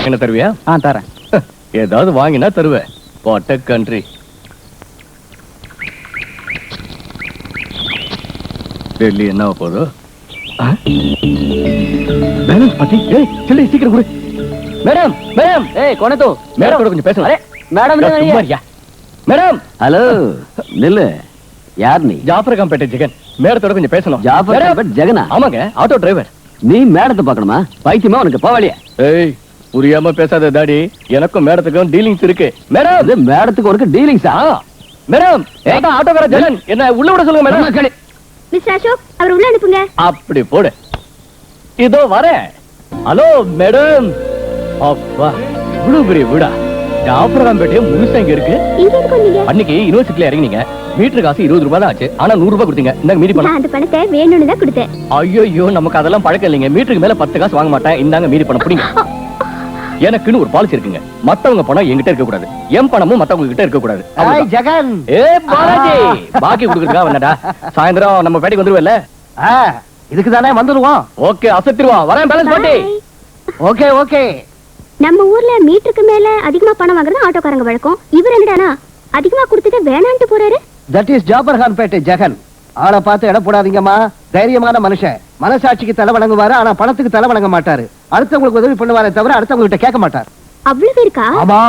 என்ன தருவியா? தரேன். ஏதாவது வாங்கினா தருவேன். What a country. டெல்லி என்ன போதோ பேலன்ஸ் பத்தி. ஏய் சில்லி சீக்கிரம் கொடு. Madam madam. ஏய் கொனது மேடம் கொஞ்சம் பேசணும். அரே மேடம் சும்மாரியா. மேடம் ஹலோ நில்லு. யார் நீ? ஜாஃபர் காம்பேட்டை ஜெகன். மேடத்தோட கொஞ்சம் பேசணும். ஜாஃபர் காம்பேட் ஜெகனா? ஆமாங்க, ஆட்டோ டிரைவர். நீ மேடத்தை பார்க்கணுமா? பைத்தியமா உனக்கு போவலியா? ஏய் புரியாம பேசாத டாடி. எனக்கும் மேடத்துக்கும் டீலிங்ஸ் இருக்கு. மேடம் இது மேடத்துக்கு உனக்கு டீலிங்ஸா? மேடம் ஏதா ஆட்டோக்கார ஜெகன் என்ன உள்ள விட சொல்லுங்க மேடம். மிஸ்டர் அசோக் அவர் உள்ள அனுப்புங்க. அப்படி போடு. இதோ வரேன். Hello madam. அப்பா இவ்வளவு பெரிய வீடா? ஜாஃபர் காம்பேட்டே முழுசா இங்க இருக்கு. இங்க எதுக்கு வந்தீங்க? அன்னைக்கு யூனிவர்சிட்டில இறங்கினீங்க. மீட்டர் காசு 20 ரூபாய் தான் ஆச்சு. ஆனா 100 ரூபாய் கொடுத்தீங்க. இந்தாங்க மீதி பணம். நான் அந்த பணத்தை வேணும்னு தான் கொடுத்தேன். ஐயோ நமக்கு அதெல்லாம் பழக்கம் இல்லைங்க. மீட்டருக்கு மேல 10 காசு வாங்க மாட்டேன். இந்தாங்க மீதி பணம் புடிங்க. எனக்குன்னு ஒரு பாலிசி இருக்குங்க. மத்தவங்க பணம் என்கிட்ட இருக்க கூடாது. என் பணமும் மத்தவங்க கிட்ட இருக்க கூடாது. ஹாய் ஜெகன். பாலாஜி பாக்கி கொடுக்குறதுக்கா வந்தடா. சாயந்தரம் நம்ம பேட்டிக்கு வந்துருவல்ல? இதுக்கு தானே வந்துருவோம். ஓகே அசத்திருவா. வரேன் பேலன்ஸ் பாட்டி. Okay okay. நம்ம ஊர்ல மீட்டருக்கு மேல அதிகமா பணம் வாங்குறது ஆட்டோக்காரங்க வழக்கம். இவர் என்னடானா அதிகமா கொடுத்துட்டு வேணான்ட்டு போறாரு. That is Jafar Khanpettai Jagan. ஆளை பார்த்து இடம் போடாதீங்கம்மா. தைரியமான மனுஷன். மனசாட்சிக்கு தலை வணங்குவாரு. ஆனா பணத்துக்கு தலை வணங்க மாட்டாரு. அடுத்தவங்களுக்கு உதவி பண்ணுவாரே தவிர அடுத்தவங்க கிட்ட கேட்க மாட்டார். அவ்வளவு இருக்கா? ஆமா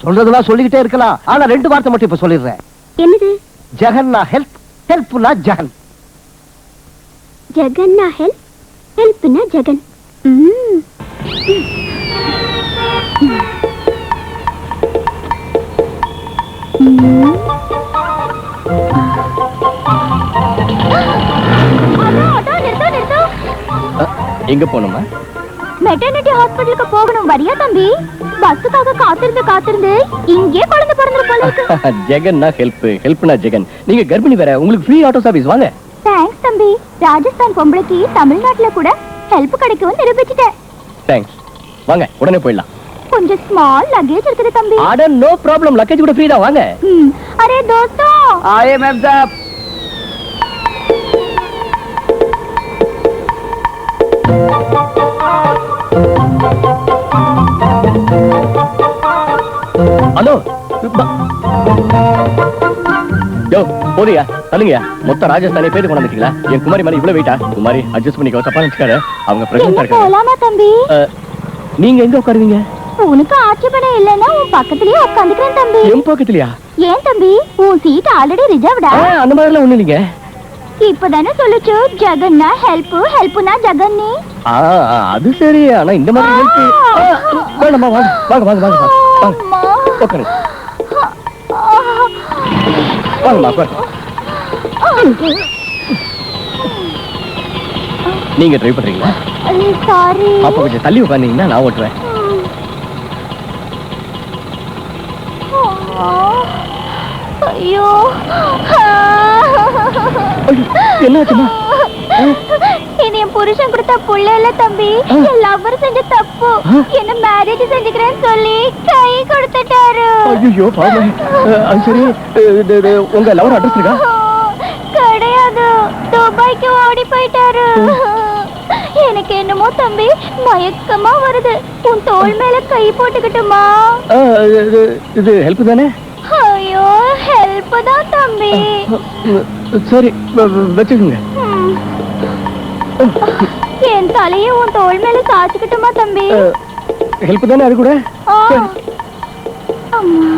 சொல்றதெல்லாம் சொல்லிக்கிட்டே இருக்கலாம். ஆனா 2 வார்த்தை மட்டும் இப்ப சொல்லிடுறேன். என்னது? ஜெகன்னா ஹெல்ப், ஹெல்ப்னா ஜெகன். ஜெகன்னா ஹெல்ப், ஹெல்ப்னா ஜெகன். எங்க போணுமா? மெட்டர்னிட்டி ஹாஸ்பிடலுக்கு போகணும். வரியா தம்பி? பஸ்ஸுக்காக காத்திருந்து இங்கே குழந்தை பிறந்துற போல இருக்கு. ஜெகன்னா ஹெல்ப், ஹெல்ப்னா ஜெகன். நீங்க கர்ப்பிணி வேற. உங்களுக்கு ஃப்ரீ ஆட்டோ சர்வீஸ். வாங்க. தேங்க்ஸ் தம்பி. ராஜஸ்தான் பொம்பளைக்கு தமிழ்நாட்டுல கூட ஹெல்ப் கிடைக்கும் நிரூபிச்சிட்டேன். தேங்க்ஸ். வாங்க உடனே போயிடலாம். கொஞ்சம் ஸ்மால் லக்கேஜ் இருக்குது தம்பி. அட நோ ப்ராப்ளம். லக்கேஜ் கூட ஃப்ரீ தான். வாங்க. அரே दोस्तों आए मैम साहब. ஹலோ யோ போறியா? தள்ளுங்கயா. மொத்த ராஜஸ்தானே பேரு கொண்டு வந்துட்டீங்களா? என் குமாரி மாதிரி இவ்வளவு வெயிட்டா? குமாரி அட்ஜஸ்ட் பண்ணிக்கோ. தப்பா நினைச்சுக்காத. அவங்க பிரெக்னன்ட்டா இருக்காங்க. போலாமா தம்பி? நீங்க எங்க உட்காருவீங்க? உனக்கு ஆட்சேபணம் இல்லைன்னா உன் பக்கத்துலயே உட்காந்துக்கிறேன் தம்பி. என் பக்கத்துலயா? ஏன் தம்பி உன் சீட் ஆல்ரெடி ரிசர்வ்டா. அந்த மாதிரிலாம் ஒண்ணு இல்லைங்க. இப்பதானே சொல்லுச்சு ஜெகன்னா ஹெல்ப், ஹெல்ப்னா ஜெகன். நீ அது சரி. ஆனா இந்த மாதிரி ஹெல்ப் வேணாமா? வாங்க வாங்க வாங்க வாங்க வாங்க உட்காரு. வாங்கம்மா உட்காரு. நீங்க டிரைவ் பண்றீங்களா? சாரி. அப்ப கொஞ்சம் தள்ளி உட்கார்ந்தீங்கன்னா நான் ஓட்டுவேன். ஐயோ என்னாச்சுமா? இனி என் புருஷன் கொடுத்த புள்ள இல்ல தம்பி. என் லவ்வர் செஞ்ச தப்பு. என்ன மேரேஜ் செஞ்சுக்கிறேன்னு சொல்லி கை கொடுத்துட்டாரு. ஐயோ பாவம். அது சரி. உங்க லவர் அட்ரஸ் இருக்கா? கிடையாது. துபாய்க்கு ஓடி போயிட்டாரு. எனக்கு என்னமோ தம்பி மயக்கமா வருது. உன் தோள் மேல கை போட்டுக்கிட்டுமா? இது ஹெல்ப் தானே? ஐயோ ஹெல்ப் தான் தம்பி. சரி வச்சுக்கோங்க. என் தலையை உன் தோள் மேல சாச்சுக்கிட்டுமா தம்பி? ஹெல்ப் தானே அது கூட? அம்மா